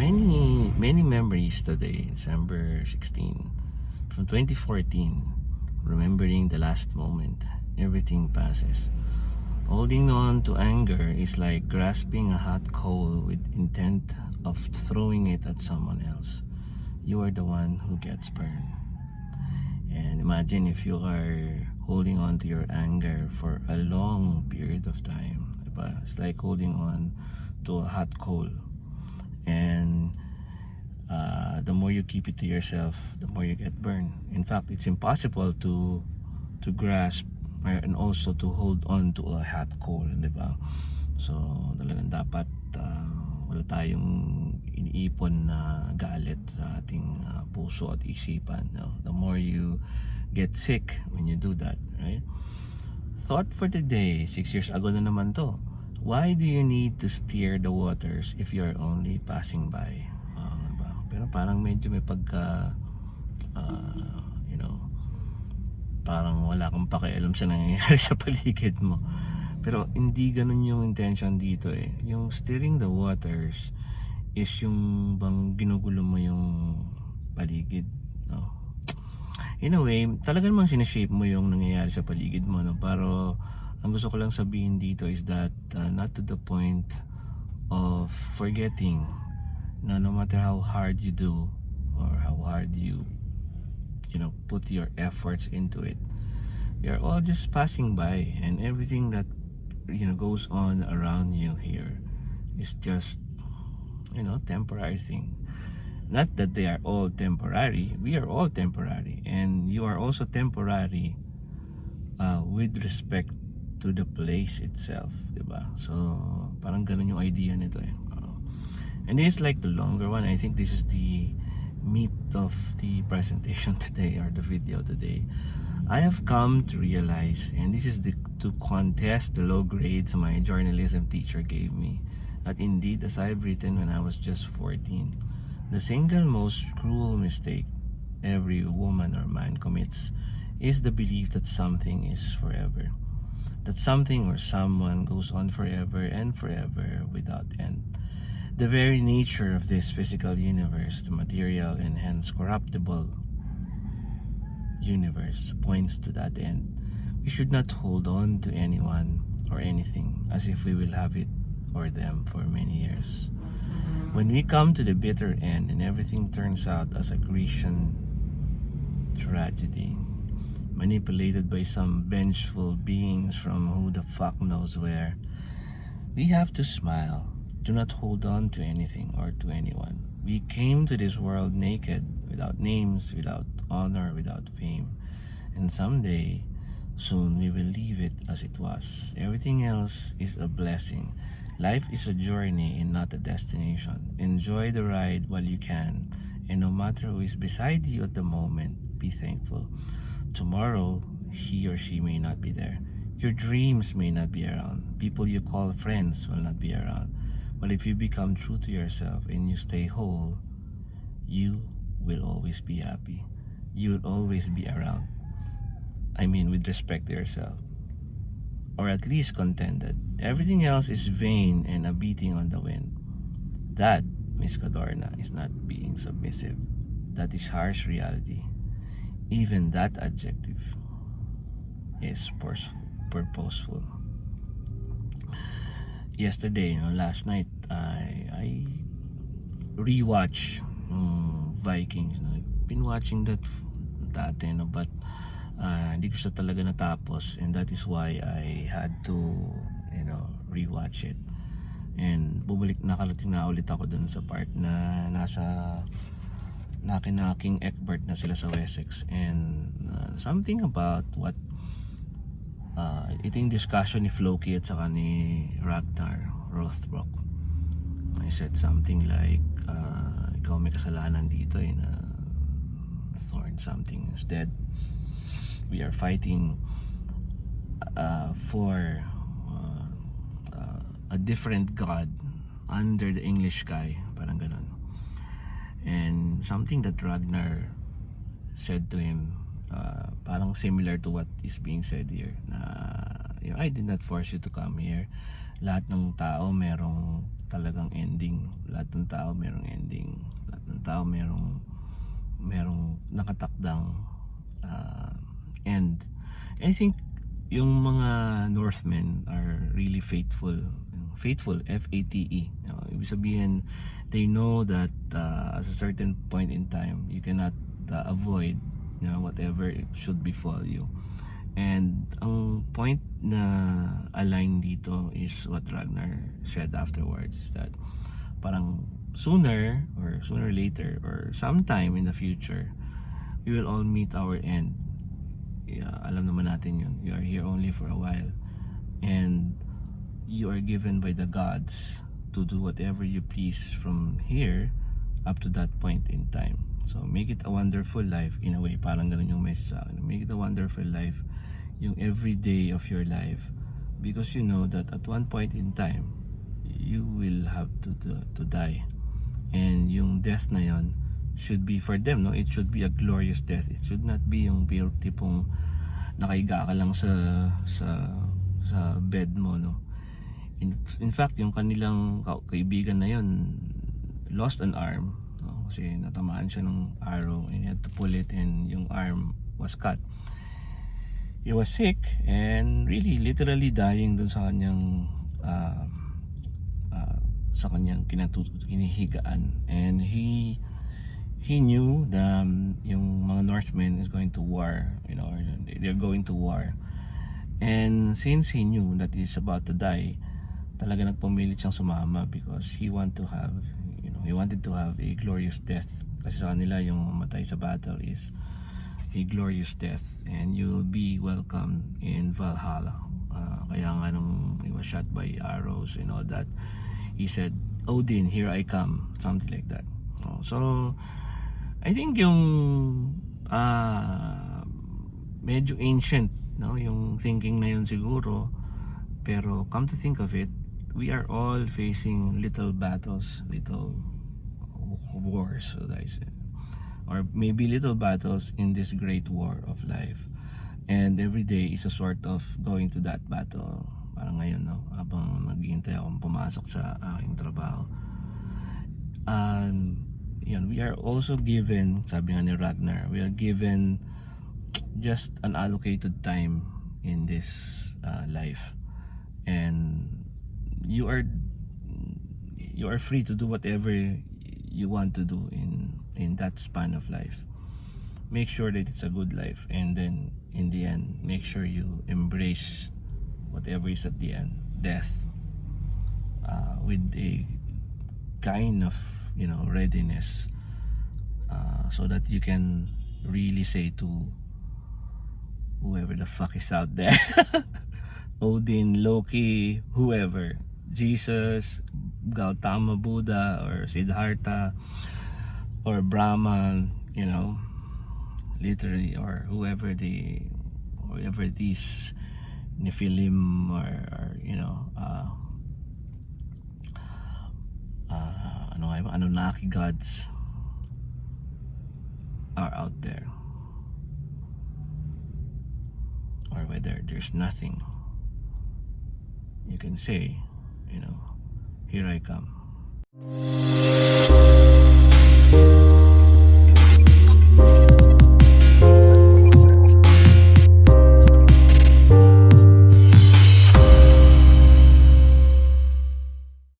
many memories today, December 16, from 2014. Remembering the last moment, everything passes. Holding on to anger is like grasping a hot coal with intent of throwing it at someone else. You are the one who gets burned. And imagine if you are holding on to your anger for a long period of time. Diba? It's like holding on to a hot coal. And the more you keep it to yourself, the more you get burned. In fact, it's impossible to grasp and also to hold on to a hot coal, di ba? So talagang dapat wala tayong iniipon na galit sa ating puso at isipan, no? The more you get sick when you do that, right? Thought for the day, 6 years ago na naman to. Why do you need to steer the waters if you're only passing by? Diba? Pero parang medyo may pagka parang wala kang pakialam sa nangyayari sa paligid mo. Pero hindi ganun yung intention dito eh. Yung steering the waters is yung bang ginugulo mo yung paligid, no? In a way, talaga namang sinashape mo yung nangyayari sa paligid mo, no? Pero ang gusto ko lang sabihin dito is that not to the point of forgetting na no matter how hard you do or how hard you put your efforts into it, you're all just passing by, and everything that goes on around you here is just temporary thing. Not that they are all temporary, we are all temporary, and you are also temporary with respect to the place itself, diba? So parang ganun yung idea nito eh. And this is like the longer one. I think this is the meat of the presentation today, or the video today. I have come to realize, and this is to contest the low grades my journalism teacher gave me, that indeed, as I've written when I was just 14, the single most cruel mistake every woman or man commits is the belief that something is forever, that something or someone goes on forever and forever without end. The very nature of this physical universe, the material and hence corruptible universe, points to that end. We should not hold on to anyone or anything as if we will have it or them for many years. When we come to the bitter end and everything turns out as a Grecian tragedy, manipulated by some vengeful beings from who the fuck knows where, we have to smile. Do not hold on to anything or to anyone. We came to this world naked, without names, without honor, without fame. And someday, soon we will leave it as it was. Everything else is a blessing. Life is a journey and not a destination. Enjoy the ride while you can. And no matter who is beside you at the moment, be thankful. Tomorrow, he or she may not be there. Your dreams may not be around. People you call friends will not be around. But if you become true to yourself and you stay whole, you will always be happy. You will always be around. I mean, with respect to yourself. Or at least contented. Everything else is vain and a beating on the wind. That, Miss Cadorna, is not being submissive. That is harsh reality. Even that adjective is purposeful. Yesterday, last night, I rewatch Vikings. Been watching that dati, but hindi ko siya talaga natapos, and that is why I had to rewatch it. And nakarating na ulit ako dun sa part na nasa nakinaking Egbert na sila sa Wessex, and something about what ito yung discussion ni Floki at saka ni Ragnar Lothbrok. I said something like ikaw may kasalanan dito na Thorn something is dead. We are fighting for a different god under the English sky, parang ganun. And something that Ragnar said to him, parang similar to what is being said here, na I did not force you to come here. lahat ng tao merong talagang ending. Lahat ng tao merong ending. Lahat ng tao merong nakatakdang end. I think yung mga Northmen are really faithful. Faithful, F-A-T-E. Ibig sabihin, they know that at a certain point in time, you cannot avoid whatever should befall you. And ang point na align dito is what Ragnar said afterwards, that parang sooner or later or sometime in the future, we will all meet our end. Yeah, alam naman natin yun. We are here only for a while, and you are given by the gods to do whatever you please from here up to that point in time. So make it a wonderful life. In a way, parang ganun yung message sa akin. Make it a wonderful life, yung every day of your life, because you know that at one point in time you will have to die, and yung death na yon should be for them, no? It should be a glorious death. It should not be yung tipong nakaiga ka lang sa bed mo, no? In fact, yung kanilang kaibigan na yon lost an arm, no? Kasi natamaan siya ng arrow and he had to pull it, and yung arm was cut. He was sick and really literally dying dun sa kanyang hinihigaan, and he knew that yung mga Northmen is going to war, or they're going to war. And since he knew that he's about to die, talaga nagpumilit siyang sumama, because he wanted to have a glorious death. Kasi sa kanila yung mamatay sa battle is a glorious death, and you'll be welcome in Valhalla. Kaya nga nung he was shot by arrows and all that, he said, "Odin, here I come," something like that. So I think yung medyo ancient, no, yung thinking na yun siguro, pero come to think of it, we are all facing little battles, little wars, so that is it. Or maybe little battles in this great war of life, and every day is a sort of going to that battle. Parang ngayon, no, habang naghihintay akong pumasok sa aking trabaho, we are also given, sabi nga ni Ragnar, we are given just an allocated time in this life, and you are free to do whatever you want to do in that span of life. Make sure that it's a good life, and then in the end, make sure you embrace whatever is at the end, death, with a kind of readiness, so that you can really say to whoever the fuck is out there, Odin, Loki, whoever, Jesus, Gautama Buddha, or Siddhartha, or Brahman, literally, or whoever these Nephilim or Anunnaki gods are out there, or whether there's nothing, you can say, here I come.